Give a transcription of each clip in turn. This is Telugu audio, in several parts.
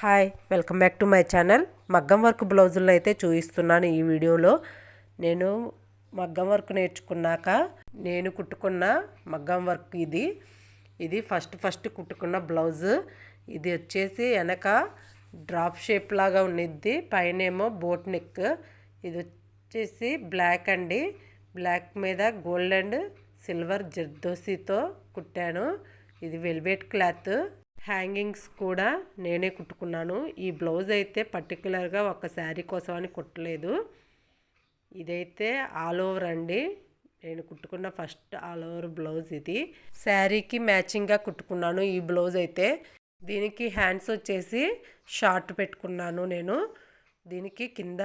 Hi welcome back to my channel. మగ్గం వర్క్ బ్లౌజుల్లో అయితే చూపిస్తున్నాను ఈ వీడియోలో. నేను మగ్గం వర్క్ నేర్చుకున్నాక నేను కుట్టుకున్న మగ్గం వర్క్ ఇది ఫస్ట్ కుట్టుకున్న బ్లౌజు. ఇది వచ్చేసి వెనక డ్రాప్ షేప్ లాగా ఉన్నిద్ది, పైనేమో బోట్ నెక్. ఇది వచ్చేసి బ్లాక్ అండి. బ్లాక్ మీద గోల్డ్ అండ్ సిల్వర్ జర్దోసితో కుట్టాను. ఇది వెల్వెట్ క్లాత్. హ్యాంగింగ్స్ కూడా నేనే కుట్టుకున్నాను. ఈ బ్లౌజ్ అయితే పర్టికులర్గా ఒక శారీ కోసం అని కుట్టలేదు. ఇదైతే ఆల్ ఓవర్ అండి. నేను కుట్టుకున్న ఫస్ట్ ఆల్ ఓవర్ బ్లౌజ్ ఇది. శారీకి మ్యాచింగ్గా కుట్టుకున్నాను ఈ బ్లౌజ్ అయితే. దీనికి హ్యాండ్స్ వచ్చేసి షార్ట్ పెట్టుకున్నాను నేను. దీనికి కింద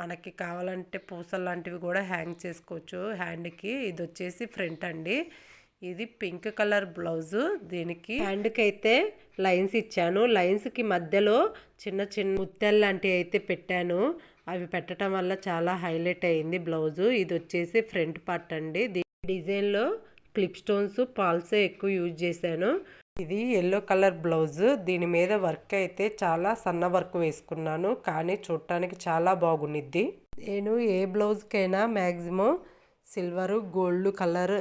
మనకి కావాలంటే పూసలు లాంటివి కూడా హ్యాంగ్ చేసుకోవచ్చు హ్యాండ్కి. ఇది వచ్చేసి ఫ్రంట్ అండి. ఇది పింక్ కలర్ బ్లౌజు. దీనికి హ్యాండ్కి అయితే లైన్స్ ఇచ్చాను. లైన్స్కి మధ్యలో చిన్న చిన్న ముత్యాలు లాంటివి అయితే పెట్టాను. అవి పెట్టడం వల్ల చాలా హైలైట్ అయింది బ్లౌజు. ఇది వచ్చేసి ఫ్రంట్ పార్ట్ అండి. డిజైన్లో క్లిప్ స్టోన్స్, పాల్సే ఎక్కువ యూజ్ చేశాను. ఇది ఎల్లో కలర్ బ్లౌజు. దీని మీద వర్క్ అయితే చాలా సన్న వర్క్ వేసుకున్నాను, కానీ చూడటానికి చాలా బాగుండిద్ది. నేను ఏ బ్లౌజ్కైనా maximum silver, gold colour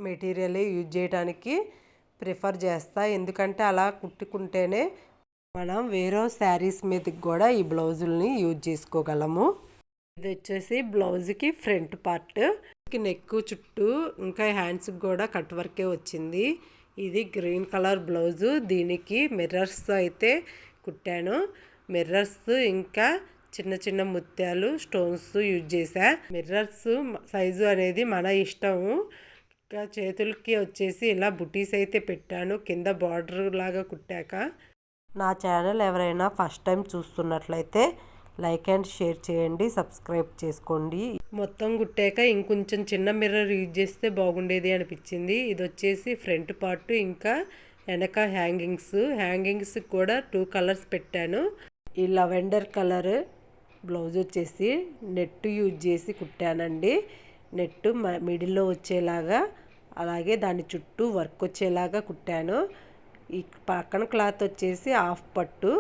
material use చేయడానికి ప్రిఫర్ చేస్తా. ఎందుకంటే అలా కుట్టుకుంటేనే మనం వేరే శారీస్ మీదకి కూడా ఈ బ్లౌజుల్ని యూజ్ చేసుకోగలము. ఇది వచ్చేసి బ్లౌజ్కి ఫ్రంట్ పార్ట్. నెక్ చుట్టూ ఇంకా హ్యాండ్స్కి కూడా కట్ వర్కే వచ్చింది. ఇది గ్రీన్ కలర్ బ్లౌజు. దీనికి మిర్రర్స్ అయితే కుట్టాను. మిర్రర్స్ ఇంకా చిన్న చిన్న ముత్యాలు, స్టోన్స్ యూజ్ చేశా. మిర్రర్స్ సైజు అనేది మన ఇష్టము. ఇంకా చేతులకి వచ్చేసి ఇలా బుటీస్ అయితే పెట్టాను కింద బార్డర్ లాగా కుట్టాక. నా ఛానల్ ఎవరైనా ఫస్ట్ టైం చూస్తున్నట్లయితే లైక్ అండ్ షేర్ చేయండి, సబ్స్క్రైబ్ చేసుకోండి. మొత్తం కుట్టాక ఇంకొంచెం చిన్న మిర్రర్ యూజ్ చేస్తే బాగుండేది అనిపించింది. ఇది వచ్చేసి ఫ్రంట్ పార్ట్, ఇంకా వెనక హ్యాంగింగ్స్ కూడా 2 కలర్స్ పెట్టాను. ఈ లవెండర్ కలర్ బ్లౌజ్ వచ్చేసి నెట్ యూజ్ చేసి కుట్టానండి. నెట్ మిడిల్లో వచ్చేలాగా, అలాగే దాని చుట్టూ వర్క్ వచ్చేలాగా కుట్టాను. ఈ పక్కన క్లాత్ వచ్చేసి హాఫ్ పట్టు.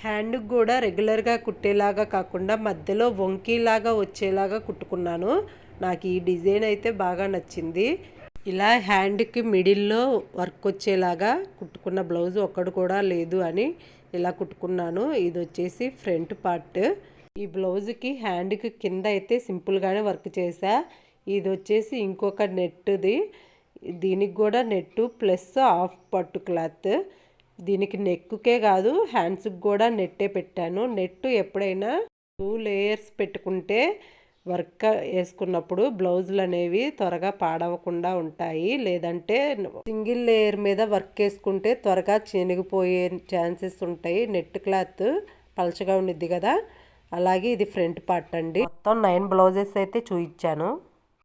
హ్యాండ్కి కూడా రెగ్యులర్గా కుట్టేలాగా కాకుండా మధ్యలో వంకీలాగా వచ్చేలాగా కుట్టుకున్నాను. నాకు ఈ డిజైన్ అయితే బాగా నచ్చింది. ఇలా హ్యాండ్కి మిడిల్లో వర్క్ వచ్చేలాగా కుట్టుకున్న బ్లౌజ్ ఒక్కడు కూడా లేదు అని ఇలా కుట్టుకున్నాను. ఇది వచ్చేసి ఫ్రంట్ పార్ట్. ఈ బ్లౌజ్కి హ్యాండ్కి కింద అయితే సింపుల్గానే వర్క్ చేశా. ఇది వచ్చేసి ఇంకొక నెట్ది. దీనికి కూడా నెట్టు ప్లస్ హాఫ్ పట్టు క్లాత్. దీనికి నెక్కే కాదు హ్యాండ్స్కి కూడా నెట్టే పెట్టాను. నెట్ ఎప్పుడైనా 2 లేయర్స్ పెట్టుకుంటే వర్క్ వేసుకున్నప్పుడు బ్లౌజులు అనేవి త్వరగా పాడవకుండా ఉంటాయి. లేదంటే సింగిల్ లేయర్ మీద వర్క్ వేసుకుంటే త్వరగా చినిగిపోయే ఛాన్సెస్ ఉంటాయి. నెట్ క్లాత్ పలచగా ఉండిద్ది కదా. అలాగే ఇది ఫ్రంట్ పార్ట్ అండి. మొత్తం 9 బ్లౌజెస్ అయితే చూపించాను.